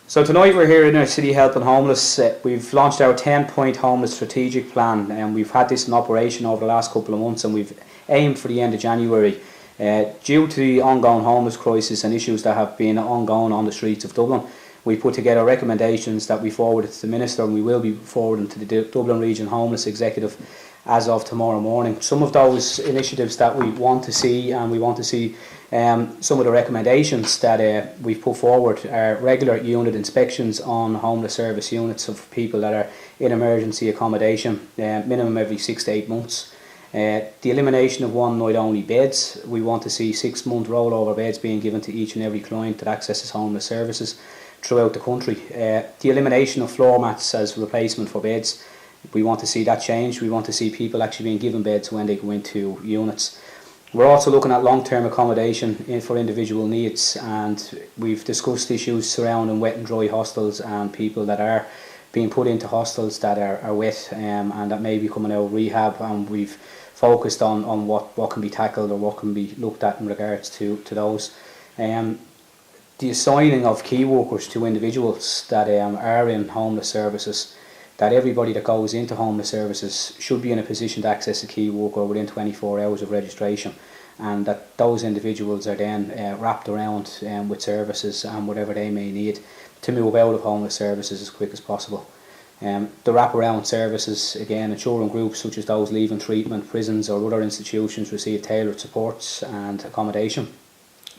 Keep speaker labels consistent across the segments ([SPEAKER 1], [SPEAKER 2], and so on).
[SPEAKER 1] So tonight we're here in our City Helping Homeless. We've launched our 10-point homeless strategic plan, and we've had this in operation over the last couple of months, and we've aimed for the end of January. Due to the ongoing homeless crisis and issues that have been ongoing on the streets of Dublin, we put together recommendations that we forwarded to the Minister, and we will be forwarding to the Dublin Region Homeless Executive as of tomorrow morning. Some of those initiatives that we want to see, and we want to see some of the recommendations that we've put forward are regular unit inspections on homeless service units of people that are in emergency accommodation, minimum every 6 to 8 months. The elimination of one night only beds. We want to see 6-month rollover beds being given to each and every client that accesses homeless services throughout the country. The elimination of floor mats as replacement for beds. We want to see that change. We want to see people actually being given beds when they go into units. We're also looking at long-term accommodation for individual needs, and we've discussed issues surrounding wet and dry hostels and people that are being put into hostels that are wet and that may be coming out of rehab, and we've focused on what can be tackled or what can be looked at in regards to those. The assigning of key workers to individuals that are in homeless services, that everybody that goes into homeless services should be in a position to access a key worker within 24 hours of registration, and that those individuals are then wrapped around with services and whatever they may need to move out of homeless services as quick as possible. The wraparound services, again, ensuring groups such as those leaving treatment, prisons or other institutions receive tailored supports and accommodation.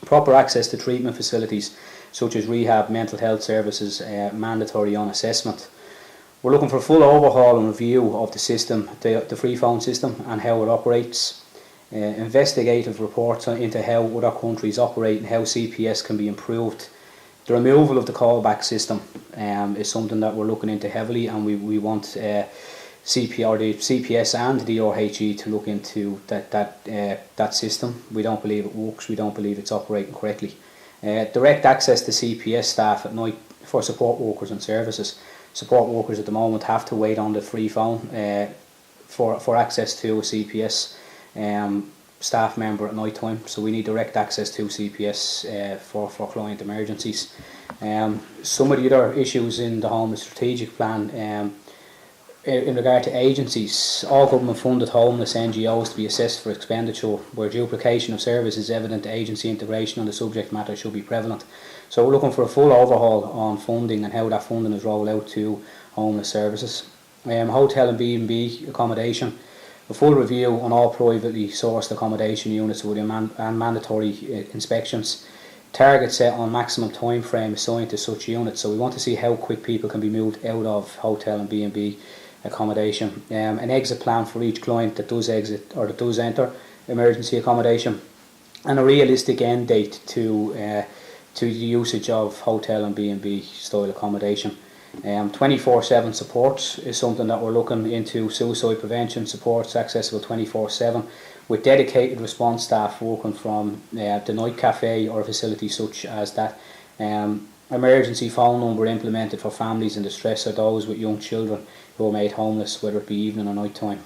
[SPEAKER 1] Proper access to treatment facilities such as rehab, mental health services, mandatory on assessment. We're looking for a full overhaul and review of the system, the free phone system and how it operates. Investigative reports into how other countries operate and how CPS can be improved. The removal of the callback system is something that we're looking into heavily, and we want the CPS and the RHE to look into that system. We don't believe it works. We don't believe it's operating correctly. Direct access to CPS staff at night for support workers and services. Support workers at the moment have to wait on the free phone for access to a CPS staff member at night time, so we need direct access to CPS for client emergencies. Some of the other issues in the homeless strategic plan in regard to agencies, all government funded homeless NGOs to be assessed for expenditure where duplication of service is evident. Agency integration on the subject matter should be prevalent. So we're looking for a full overhaul on funding and how that funding is rolled out to homeless services. Hotel and B&B accommodation, a full review on all privately sourced accommodation units with and mandatory inspections. Target set on maximum time frame assigned to such units. So we want to see how quick people can be moved out of hotel and B&B accommodation. An exit plan for each client that does exit or that does enter emergency accommodation, and a realistic end date to the usage of hotel and B&B style accommodation. 24/7 support is something that we're looking into. Suicide prevention supports accessible 24/7 with dedicated response staff working from the night cafe or a facility such as that. Emergency phone number implemented for families in distress or those with young children who are made homeless, whether it be evening or night time.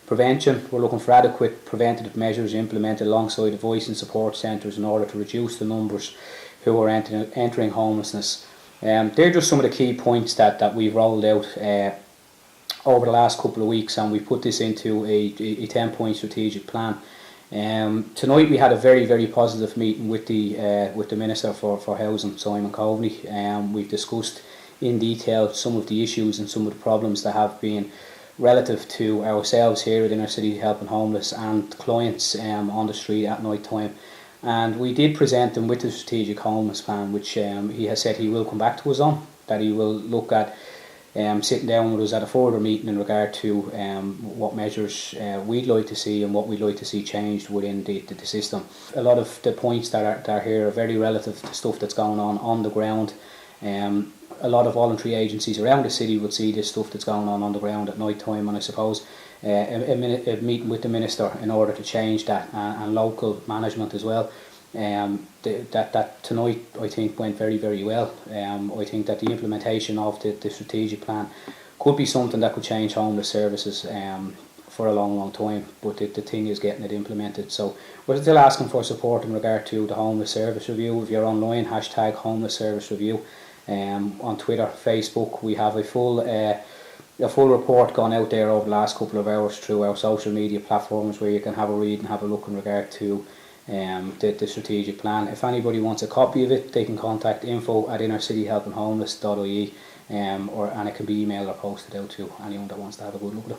[SPEAKER 1] Prevention, we're looking for adequate preventative measures implemented alongside the voice and support centres in order to reduce the numbers who are entering homelessness. They're just some of the key points that we've rolled out over the last couple of weeks, and we put this into a 10-point strategic plan. Tonight we had a very, very positive meeting with the Minister for Housing, Simon Coveney. We've discussed in detail some of the issues and some of the problems that have been relative to ourselves here at Inner City Helping Homeless and clients on the street at night time. And we did present him with the strategic homeless plan, which he has said he will come back to us on, that he will look at sitting down with us at a further meeting in regard to what measures we'd like to see and what we'd like to see changed within the system. A lot of the points that are here are very relative to stuff that's going on the ground. A lot of voluntary agencies around the city would see this stuff that's going on the ground at night time, and I suppose a meeting with the Minister in order to change that and local management as well. That tonight I think went very, very well. I think that the implementation of the strategic plan could be something that could change homeless services for a long, long time, but the thing is getting it implemented. So we're still asking for support in regard to the homeless service review. If you're online, hashtag homeless service review. on Twitter, Facebook. We have a full report gone out there over the last couple of hours through our social media platforms, where you can have a read and have a look in regard to the strategic plan. If anybody wants a copy of it, they can contact info@innercityhelpinghomeless.ie, and it can be emailed or posted out to anyone that wants to have a good look at it.